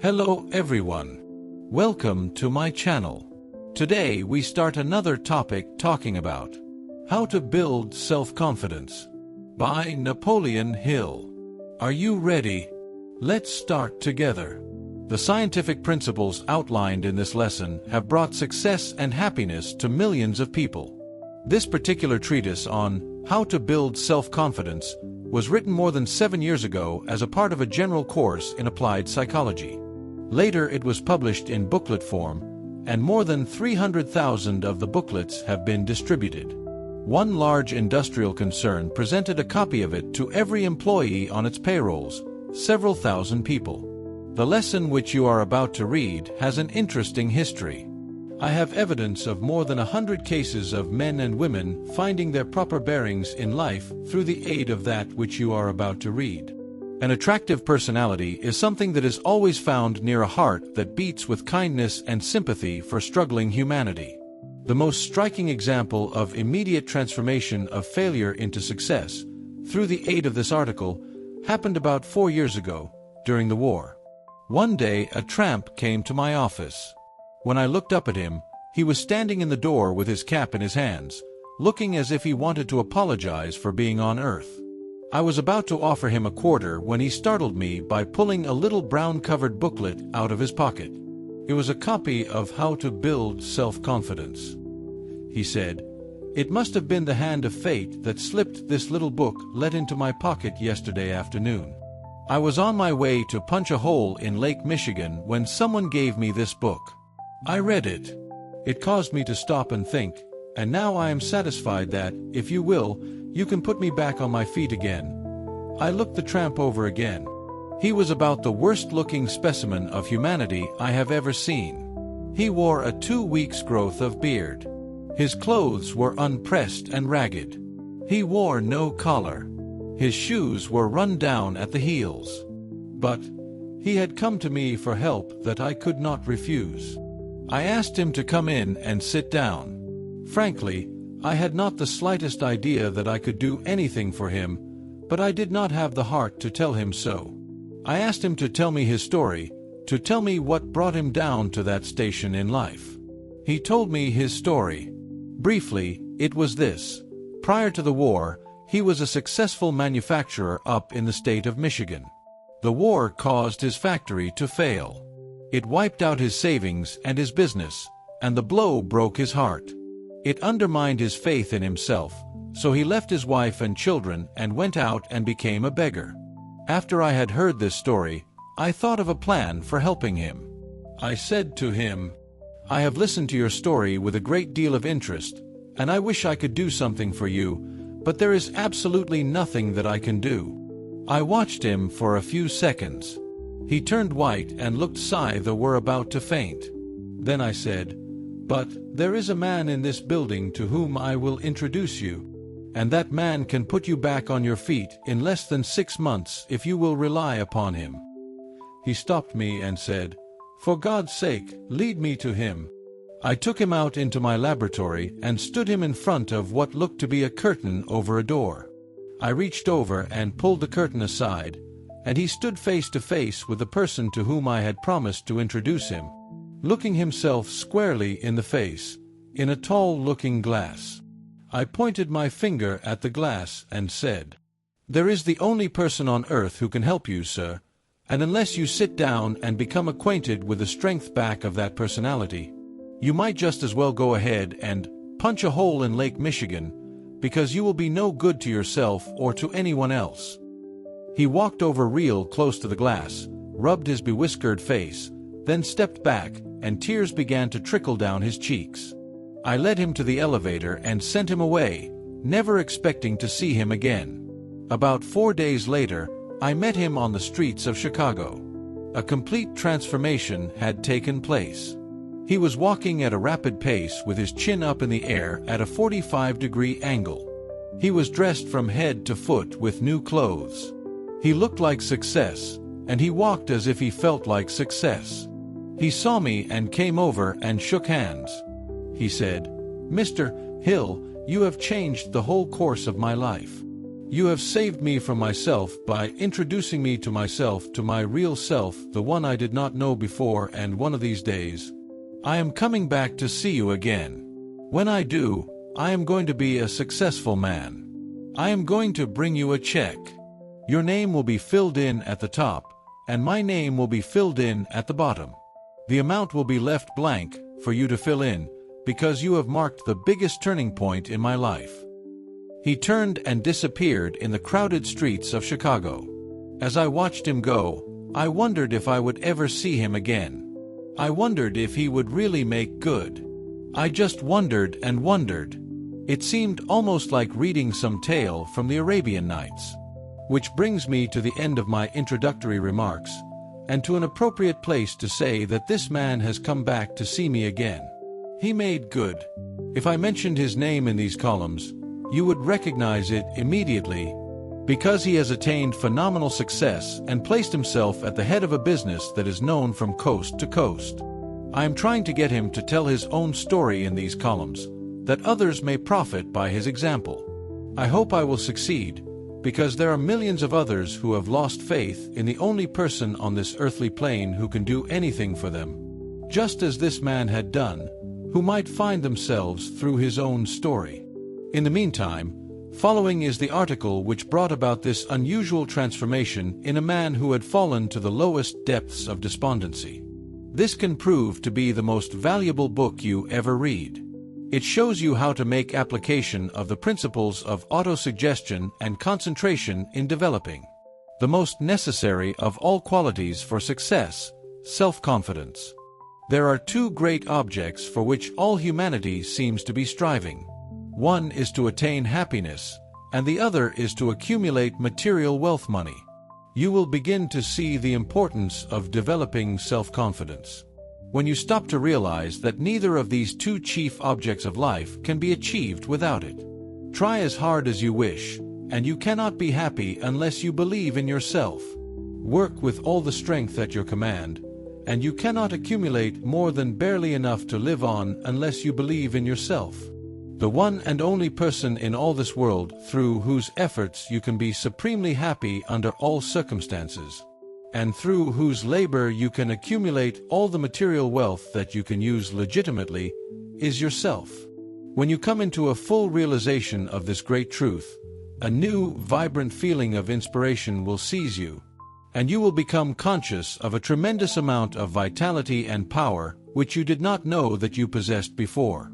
Hello everyone. Welcome to my channel. Today we start another topic talking about how to build self-confidence by Napoleon Hill. Are you ready? Let's start together. The scientific principles outlined in this lesson have brought success and happiness to millions of people. This particular treatise on how to build self-confidence was written more than 7 years ago as a part of a general course in applied psychology. Later it was published in booklet form, and more than 300,000 of the booklets have been distributed. One large industrial concern presented a copy of it to every employee on its payrolls, several thousand people. The lesson which you are about to read has an interesting history. I have evidence of more than 100 cases of men and women finding their proper bearings in life through the aid of that which you are about to read. An attractive personality is something that is always found near a heart that beats with kindness and sympathy for struggling humanity. The most striking example of immediate transformation of failure into success, through the aid of this article, happened about 4 years ago, during the war. One day a tramp came to my office. When I looked up at him, he was standing in the door with his cap in his hands, looking as if he wanted to apologize for being on earth. I was about to offer him a quarter when he startled me by pulling a little brown-covered booklet out of his pocket. It was a copy of How to Build Self-Confidence. He said, "It must have been the hand of fate that slipped this little book let into my pocket yesterday afternoon. I was on my way to punch a hole in Lake Michigan when someone gave me this book. I read it. It caused me to stop and think, and now I am satisfied that, if you will, you can put me back on my feet again." I looked the tramp over again. He was about the worst-looking specimen of humanity I have ever seen. He wore a 2 weeks' growth of beard. His clothes were unpressed and ragged. He wore no collar. His shoes were run down at the heels. But he had come to me for help that I could not refuse. I asked him to come in and sit down. Frankly, I had not the slightest idea that I could do anything for him, but I did not have the heart to tell him so. I asked him to tell me his story, to tell me what brought him down to that station in life. He told me his story. Briefly, it was this. Prior to the war, he was a successful manufacturer up in the state of Michigan. The war caused his factory to fail. It wiped out his savings and his business, and the blow broke his heart. It undermined his faith in himself, so he left his wife and children and went out and became a beggar. After I had heard this story, I thought of a plan for helping him. I said to him, "I have listened to your story with a great deal of interest, and I wish I could do something for you, but there is absolutely nothing that I can do." I watched him for a few seconds. He turned white and looked as though were about to faint. Then I said, "But there is a man in this building to whom I will introduce you, and that man can put you back on your feet in less than 6 months if you will rely upon him." He stopped me and said, "For God's sake, lead me to him." I took him out into my laboratory and stood him in front of what looked to be a curtain over a door. I reached over and pulled the curtain aside, and he stood face to face with the person to whom I had promised to introduce him, looking himself squarely in the face, in a tall-looking glass. I pointed my finger at the glass and said, "There is the only person on earth who can help you, sir, and unless you sit down and become acquainted with the strength back of that personality, you might just as well go ahead and punch a hole in Lake Michigan, because you will be no good to yourself or to anyone else." He walked over real close to the glass, rubbed his bewhiskered face, then stepped back, and tears began to trickle down his cheeks. I led him to the elevator and sent him away, never expecting to see him again. About 4 days later, I met him on the streets of Chicago. A complete transformation had taken place. He was walking at a rapid pace with his chin up in the air at a 45-degree angle. He was dressed from head to foot with new clothes. He looked like success, and he walked as if he felt like success. He saw me and came over and shook hands. He said, "Mr. Hill, you have changed the whole course of my life. You have saved me from myself by introducing me to myself, to my real self, the one I did not know before, and one of these days, I am coming back to see you again. When I do, I am going to be a successful man. I am going to bring you a check. Your name will be filled in at the top, and my name will be filled in at the bottom. The amount will be left blank for you to fill in, because you have marked the biggest turning point in my life. He turned and disappeared in the crowded streets of Chicago. As I watched him go, I wondered if I would ever see him again. I wondered if he would really make good. I just wondered and wondered. It seemed almost like reading some tale from the Arabian Nights. Which brings me to the end of my introductory remarks, and to an appropriate place to say that this man has come back to see me again. He made good. If I mentioned his name in these columns, you would recognize it immediately, because he has attained phenomenal success and placed himself at the head of a business that is known from coast to coast. I am trying to get him to tell his own story in these columns, that others may profit by his example. I hope I will succeed, because there are millions of others who have lost faith in the only person on this earthly plane who can do anything for them, just as this man had done, who might find themselves through his own story. In the meantime, following is the article which brought about this unusual transformation in a man who had fallen to the lowest depths of despondency. This can prove to be the most valuable book you ever read. It shows you how to make application of the principles of autosuggestion and concentration in developing the most necessary of all qualities for success, self-confidence. There are two great objects for which all humanity seems to be striving. One is to attain happiness, and the other is to accumulate material wealth money. You will begin to see the importance of developing self-confidence when you stop to realize that neither of these two chief objects of life can be achieved without it. Try as hard as you wish, and you cannot be happy unless you believe in yourself. Work with all the strength at your command, and you cannot accumulate more than barely enough to live on unless you believe in yourself. The one and only person in all this world through whose efforts you can be supremely happy under all circumstances, and through whose labor you can accumulate all the material wealth that you can use legitimately, is yourself. When you come into a full realization of this great truth, a new, vibrant feeling of inspiration will seize you, and you will become conscious of a tremendous amount of vitality and power which you did not know that you possessed before.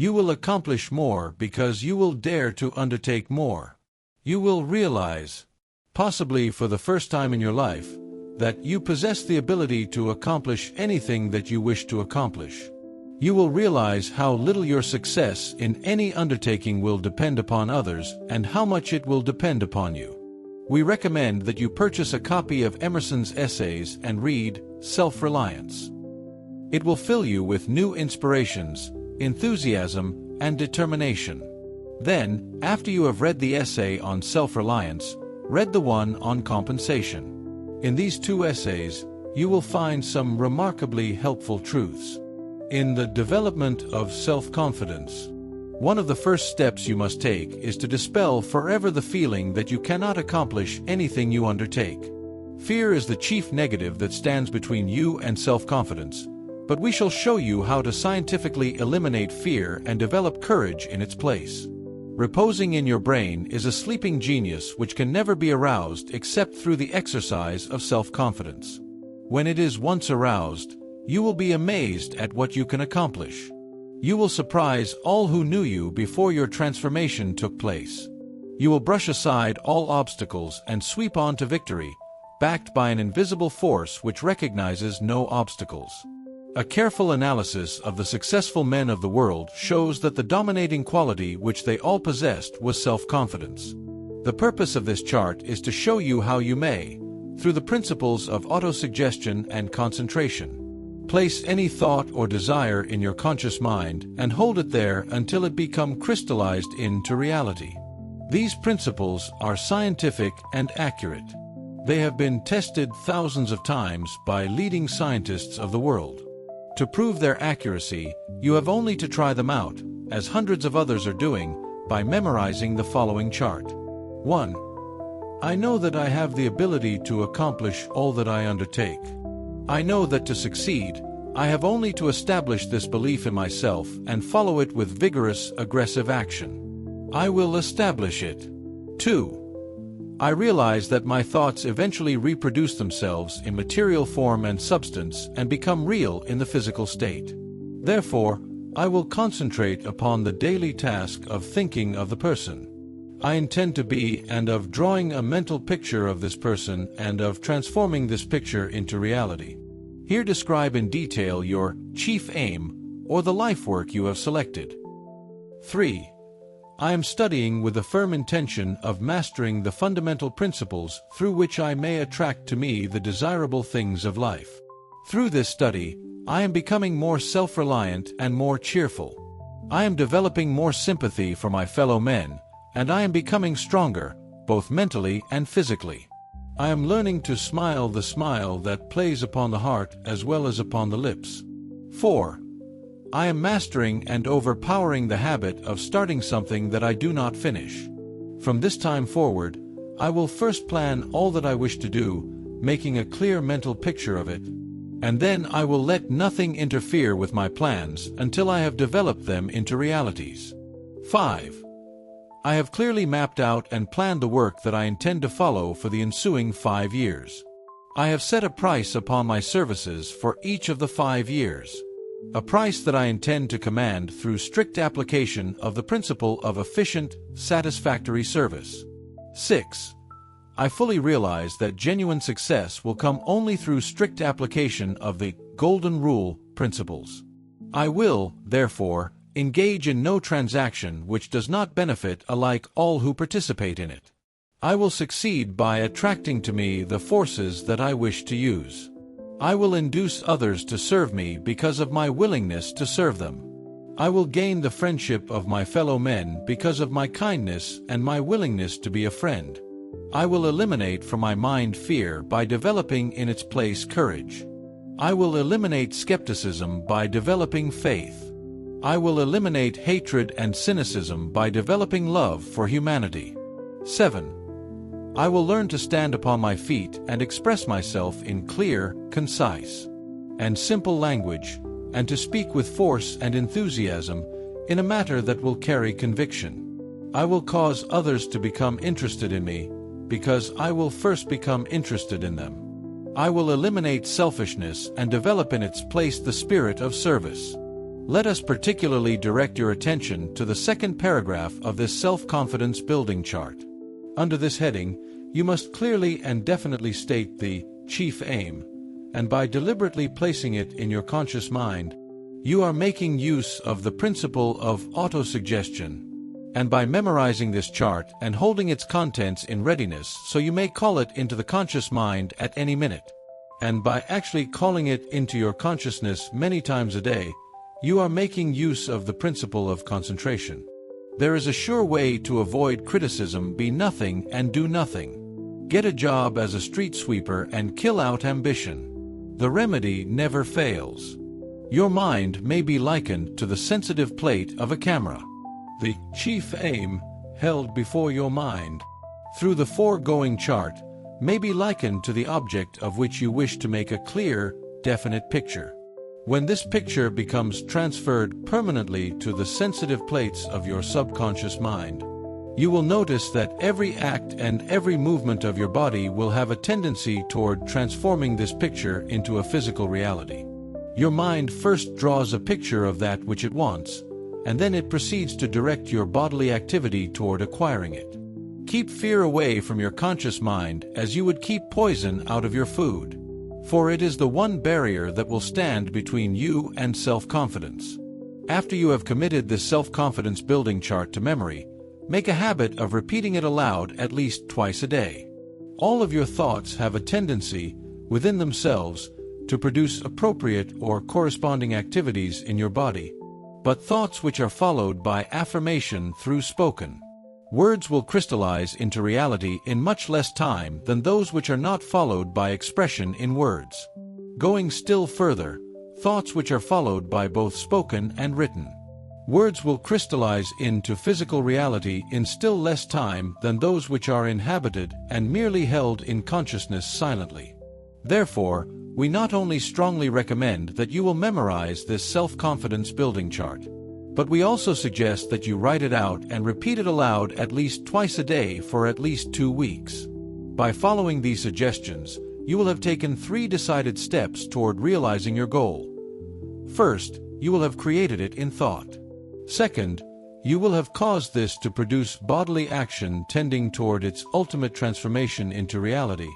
You will accomplish more because you will dare to undertake more. You will realize, possibly for the first time in your life, that you possess the ability to accomplish anything that you wish to accomplish. You will realize how little your success in any undertaking will depend upon others and how much it will depend upon you. We recommend that you purchase a copy of Emerson's essays and read Self-Reliance. It will fill you with new inspirations, enthusiasm, and determination. Then, after you have read the essay on self-reliance, read the one on compensation. In these two essays, you will find some remarkably helpful truths. In the development of self-confidence, one of the first steps you must take is to dispel forever the feeling that you cannot accomplish anything you undertake. Fear is the chief negative that stands between you and self-confidence, but we shall show you how to scientifically eliminate fear and develop courage in its place. Reposing in your brain is a sleeping genius which can never be aroused except through the exercise of self-confidence. When it is once aroused, you will be amazed at what you can accomplish. You will surprise all who knew you before your transformation took place. You will brush aside all obstacles and sweep on to victory, backed by an invisible force which recognizes no obstacles. A careful analysis of the successful men of the world shows that the dominating quality which they all possessed was self-confidence. The purpose of this chart is to show you how you may, through the principles of autosuggestion and concentration, place any thought or desire in your conscious mind and hold it there until it become crystallized into reality. These principles are scientific and accurate. They have been tested thousands of times by leading scientists of the world. To prove their accuracy, you have only to try them out, as hundreds of others are doing, by memorizing the following chart. 1. I know that I have the ability to accomplish all that I undertake. I know that to succeed, I have only to establish this belief in myself and follow it with vigorous, aggressive action. I will establish it. 2. I realize that my thoughts eventually reproduce themselves in material form and substance and become real in the physical state. Therefore, I will concentrate upon the daily task of thinking of the person I intend to be and of drawing a mental picture of this person and of transforming this picture into reality. Here describe in detail your chief aim or the life work you have selected. 3. I am studying with the firm intention of mastering the fundamental principles through which I may attract to me the desirable things of life. Through this study, I am becoming more self-reliant and more cheerful. I am developing more sympathy for my fellow men, and I am becoming stronger, both mentally and physically. I am learning to smile the smile that plays upon the heart as well as upon the lips. 4. I am mastering and overpowering the habit of starting something that I do not finish. From this time forward, I will first plan all that I wish to do, making a clear mental picture of it, and then I will let nothing interfere with my plans until I have developed them into realities. 5. I have clearly mapped out and planned the work that I intend to follow for the ensuing 5 years. I have set a price upon my services for each of the 5 years. A price that I intend to command through strict application of the principle of efficient, satisfactory service. 6. I fully realize that genuine success will come only through strict application of the Golden Rule principles. I will, therefore, engage in no transaction which does not benefit alike all who participate in it. I will succeed by attracting to me the forces that I wish to use. I will induce others to serve me because of my willingness to serve them. I will gain the friendship of my fellow men because of my kindness and my willingness to be a friend. I will eliminate from my mind fear by developing in its place courage. I will eliminate skepticism by developing faith. I will eliminate hatred and cynicism by developing love for humanity. 7. I will learn to stand upon my feet and express myself in clear, concise, and simple language, and to speak with force and enthusiasm in a matter that will carry conviction. I will cause others to become interested in me, because I will first become interested in them. I will eliminate selfishness and develop in its place the spirit of service. Let us particularly direct your attention to the second paragraph of this self-confidence building chart. Under this heading, you must clearly and definitely state the chief aim, and by deliberately placing it in your conscious mind, you are making use of the principle of autosuggestion. And by memorizing this chart and holding its contents in readiness so you may call it into the conscious mind at any minute, and by actually calling it into your consciousness many times a day, you are making use of the principle of concentration. There is a sure way to avoid criticism: be nothing and do nothing. Get a job as a street sweeper and kill out ambition. The remedy never fails. Your mind may be likened to the sensitive plate of a camera. The chief aim, held before your mind through the foregoing chart, may be likened to the object of which you wish to make a clear, definite picture. When this picture becomes transferred permanently to the sensitive plates of your subconscious mind, you will notice that every act and every movement of your body will have a tendency toward transforming this picture into a physical reality. Your mind first draws a picture of that which it wants, and then it proceeds to direct your bodily activity toward acquiring it. Keep fear away from your conscious mind as you would keep poison out of your food, for it is the one barrier that will stand between you and self-confidence. After you have committed this self-confidence building chart to memory, make a habit of repeating it aloud at least twice a day. All of your thoughts have a tendency, within themselves, to produce appropriate or corresponding activities in your body, but thoughts which are followed by affirmation through spoken words will crystallize into reality in much less time than those which are not followed by expression in words. Going still further, thoughts which are followed by both spoken and written Words will crystallize into physical reality in still less time than those which are inhabited and merely held in consciousness silently. Therefore, we not only strongly recommend that you will memorize this self-confidence building chart, but we also suggest that you write it out and repeat it aloud at least twice a day for at least 2 weeks. By following these suggestions, you will have taken 3 decided steps toward realizing your goal. First, you will have created it in thought. Second, you will have caused this to produce bodily action tending toward its ultimate transformation into reality,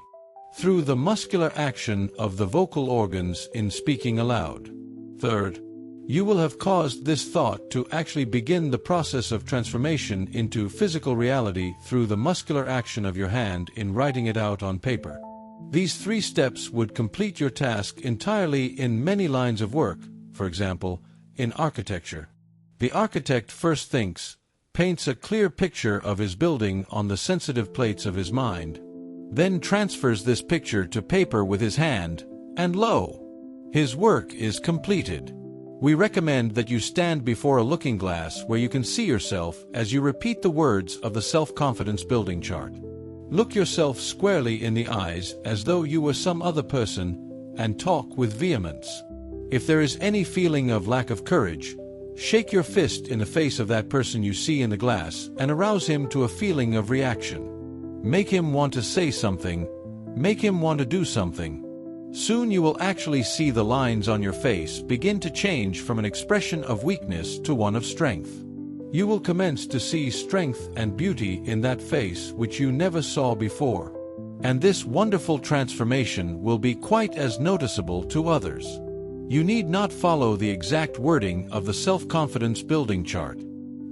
through the muscular action of the vocal organs in speaking aloud. Third, you will have caused this thought to actually begin the process of transformation into physical reality through the muscular action of your hand in writing it out on paper. These 3 steps would complete your task entirely in many lines of work, for example, in architecture. The architect first thinks, paints a clear picture of his building on the sensitive plates of his mind, then transfers this picture to paper with his hand, and lo! His work is completed. We recommend that you stand before a looking glass where you can see yourself as you repeat the words of the self-confidence building chart. Look yourself squarely in the eyes as though you were some other person, and talk with vehemence. If there is any feeling of lack of courage, shake your fist in the face of that person you see in the glass and arouse him to a feeling of reaction. Make him want to say something, make him want to do something. Soon you will actually see the lines on your face begin to change from an expression of weakness to one of strength. You will commence to see strength and beauty in that face which you never saw before. And this wonderful transformation will be quite as noticeable to others. You need not follow the exact wording of the self-confidence building chart,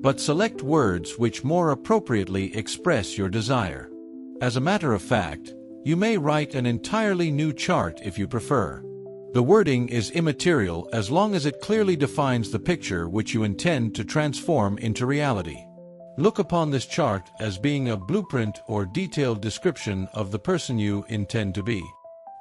but select words which more appropriately express your desire. As a matter of fact, you may write an entirely new chart if you prefer. The wording is immaterial as long as it clearly defines the picture which you intend to transform into reality. Look upon this chart as being a blueprint or detailed description of the person you intend to be.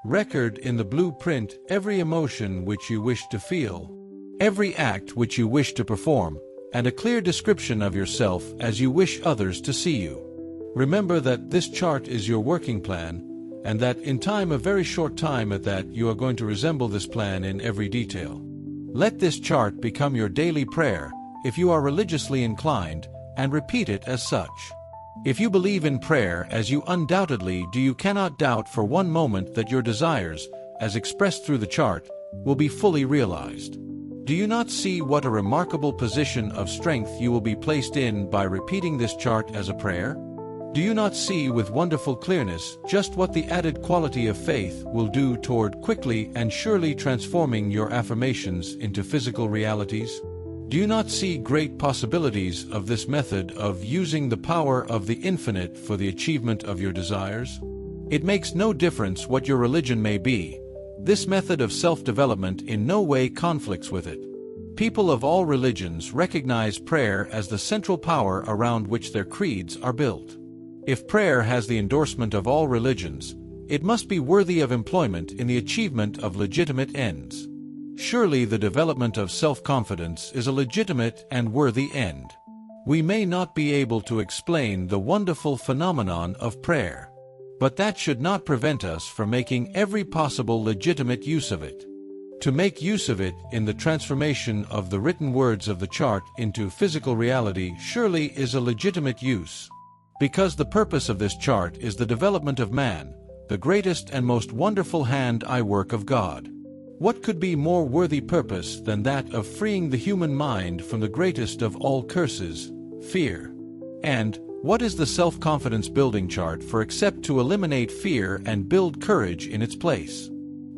Record in the blueprint every emotion which you wish to feel, every act which you wish to perform, and a clear description of yourself as you wish others to see you. Remember that this chart is your working plan, and that in time, a very short time at that, you are going to resemble this plan in every detail. Let this chart become your daily prayer, if you are religiously inclined, and repeat it as such. If you believe in prayer as you undoubtedly do, you cannot doubt for one moment that your desires, as expressed through the chart, will be fully realized. Do you not see what a remarkable position of strength you will be placed in by repeating this chart as a prayer? Do you not see with wonderful clearness just what the added quality of faith will do toward quickly and surely transforming your affirmations into physical realities? Do you not see great possibilities of this method of using the power of the infinite for the achievement of your desires? It makes no difference what your religion may be. This method of self-development in no way conflicts with it. People of all religions recognize prayer as the central power around which their creeds are built. If prayer has the endorsement of all religions, it must be worthy of employment in the achievement of legitimate ends. Surely the development of self-confidence is a legitimate and worthy end. We may not be able to explain the wonderful phenomenon of prayer, but that should not prevent us from making every possible legitimate use of it. To make use of it in the transformation of the written words of the chart into physical reality surely is a legitimate use. Because the purpose of this chart is the development of man, the greatest and most wonderful hand-eye work of God. What could be more worthy purpose than that of freeing the human mind from the greatest of all curses, fear? And what is the self-confidence building chart for except to eliminate fear and build courage in its place?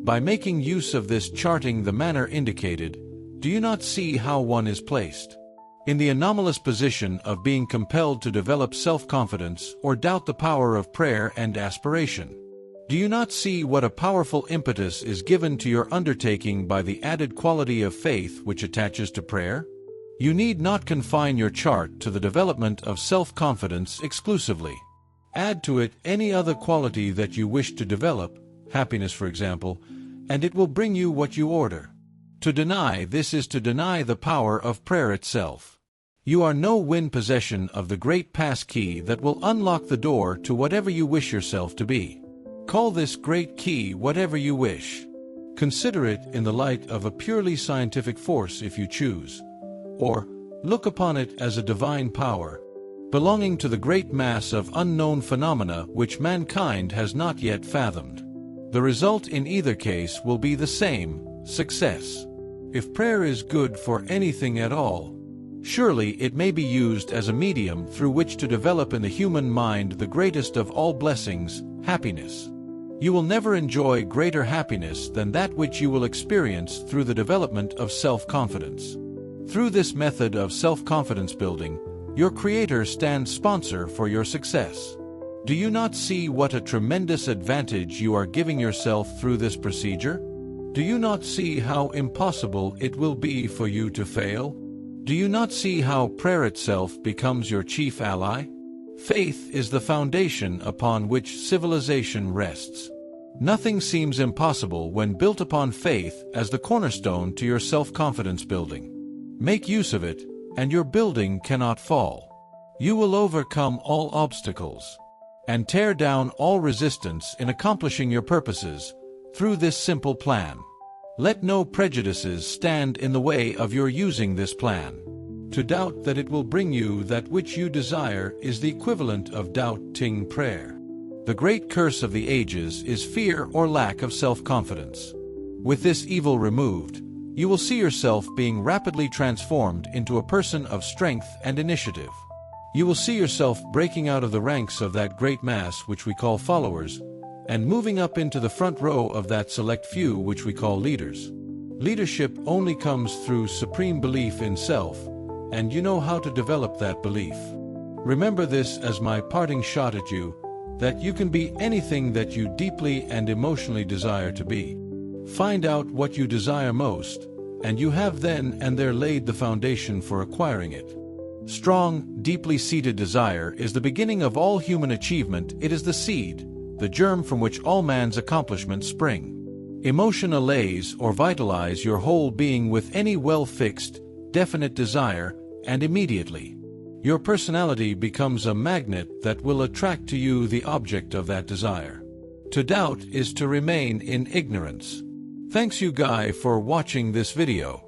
By making use of this charting the manner indicated, do you not see how one is placed in the anomalous position of being compelled to develop self-confidence or doubt the power of prayer and aspiration? Do you not see what a powerful impetus is given to your undertaking by the added quality of faith which attaches to prayer? You need not confine your chart to the development of self-confidence exclusively. Add to it any other quality that you wish to develop, happiness for example, and it will bring you what you order. To deny this is to deny the power of prayer itself. You are no in possession of the great pass key that will unlock the door to whatever you wish yourself to be. Call this great key whatever you wish. Consider it in the light of a purely scientific force if you choose, or look upon it as a divine power, belonging to the great mass of unknown phenomena which mankind has not yet fathomed. The result in either case will be the same: success. If prayer is good for anything at all, surely it may be used as a medium through which to develop in the human mind the greatest of all blessings, happiness. You will never enjoy greater happiness than that which you will experience through the development of self-confidence. Through this method of self-confidence building, your Creator stands sponsor for your success. Do you not see what a tremendous advantage you are giving yourself through this procedure? Do you not see how impossible it will be for you to fail? Do you not see how prayer itself becomes your chief ally? Faith is the foundation upon which civilization rests. Nothing seems impossible when built upon faith as the cornerstone to your self-confidence building. Make use of it, and your building cannot fall. You will overcome all obstacles and tear down all resistance in accomplishing your purposes through this simple plan. Let no prejudices stand in the way of your using this plan. To doubt that it will bring you that which you desire is the equivalent of doubting prayer. The great curse of the ages is fear or lack of self-confidence. With this evil removed, you will see yourself being rapidly transformed into a person of strength and initiative. You will see yourself breaking out of the ranks of that great mass which we call followers, and moving up into the front row of that select few which we call leaders. Leadership only comes through supreme belief in self, and you know how to develop that belief. Remember this as my parting shot at you, that you can be anything that you deeply and emotionally desire to be. Find out what you desire most, and you have then and there laid the foundation for acquiring it. Strong, deeply seated desire is the beginning of all human achievement. It is the seed, the germ from which all man's accomplishments spring. Emotion allays or vitalize your whole being with any well-fixed, definite desire, and immediately your personality becomes a magnet that will attract to you the object of that desire. To doubt is to remain in ignorance. Thanks you guys for watching this video.